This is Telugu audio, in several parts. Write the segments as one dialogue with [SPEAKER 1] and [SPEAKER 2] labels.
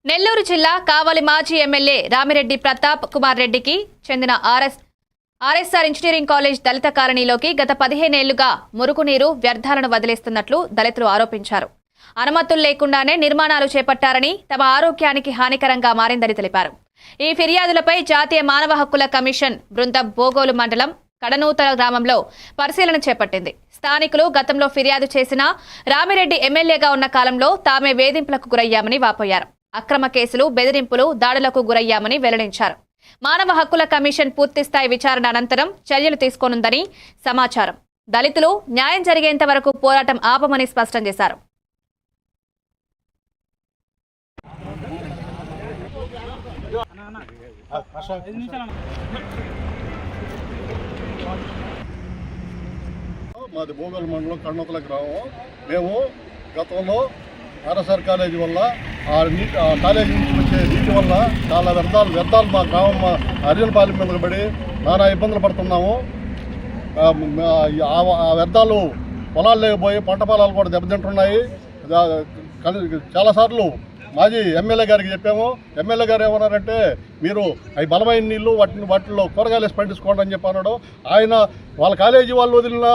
[SPEAKER 1] నెల్లూరు జిల్లా కావలి మాజీ ఎమ్మెల్యే రామిరెడ్డి ప్రతాప్ కుమార్ రెడ్డికి చెందిన ఆర్ఎస్ఆర్ ఇంజనీరింగ్ కాలేజ్ దళిత కాలనీలోకి గత 15 ఏళ్లుగా మురుగునీరు వ్యర్థాలను వదిలేస్తున్నట్లు దళితులు ఆరోపించారు. అనుమతులు లేకుండానే నిర్మాణాలు చేపట్టారని, తమ ఆరోగ్యానికి హానికరంగా మారిందని తెలిపారు. ఈ ఫిర్యాదులపై జాతీయ మానవ హక్కుల కమిషన్ బృందం బోగోలు మండలం కడనూతల గ్రామంలో పరిశీలన చేపట్టింది. స్థానికులు గతంలో ఫిర్యాదు చేసినా రామిరెడ్డి ఎమ్మెల్యేగా ఉన్న కాలంలో తామే వేధింపులకు గురయ్యామని వాపోయారు. అక్రమ కేసులు, బెదిరింపులు, దాడులకు గురయ్యామని వెల్లడించారు. మానవ హక్కుల కమిషన్ పూర్తిస్థాయి విచారణ అనంతరం చర్యలు తీసుకోనుందని సమాచారం. దళితులు న్యాయం జరిగేంత వరకు పోరాటం ఆపమని స్పష్టం చేశారు.
[SPEAKER 2] మాది బోగల్ మండలం కడనూతల గ్రామం. మేము గతంలో ఆర్ఎస్ఆర్ కాలేజీ వల్ల ఆ కాలేజీ నుంచి వచ్చే నీటి వల్ల చాలా వ్యర్థాలు మా గ్రామం అరియలపాలెం మీదకి పడి నానా ఇబ్బందులు పడుతున్నాము. ఆ వ్యర్థాలు పొలాలు లేకపోయి పంట పొలాలు కూడా దెబ్బతింటున్నాయి. చాలాసార్లు మాజీ ఎమ్మెల్యే గారికి చెప్పాము. ఎమ్మెల్యే గారు ఏమన్నారంటే, మీరు అవి బలమైన నీళ్ళు వాటిల్లో కూరగాయలు వేసి పండించుకోండి అని చెప్పన్నాడు. ఆయన వాళ్ళ కాలేజీ వాళ్ళు వదిలిన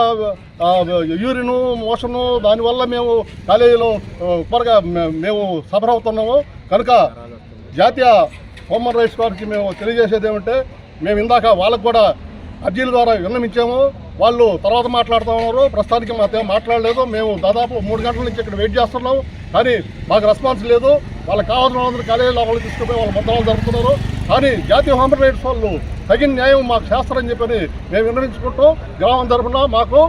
[SPEAKER 2] యూరిను, మోషను, దానివల్ల మేము కాలేజీలో మేము సఫర్ అవుతున్నాము. కనుక జాతీయ హ్యూమన్ రైట్స్ వారికి మేము తెలియజేసేది ఏమంటే, మేము ఇందాక వాళ్ళకు కూడా అర్జీల ద్వారా విన్నవించాము. వాళ్ళు తర్వాత మాట్లాడుతూ ఉన్నారు. ప్రస్తుతానికి మాతో మాట్లాడలేదు. మేము దాదాపు 3 గంటల నుంచి ఇక్కడ వెయిట్ చేస్తున్నాము, కానీ మాకు రెస్పాన్స్ లేదు. వాళ్ళకి కావాల్సిన వాళ్ళందరూ కాలేజీలో వాళ్ళకి తీసుకుపోయి వాళ్ళ మొత్తాలు జరుపుతున్నారు. కానీ జాతీయ హ్యూమన్ రైట్స్ వాళ్ళు తగిన న్యాయం మాకు చేస్తారని చెప్పని మేము విన్నవించుకుంటూ గ్రామం తరఫున మాకు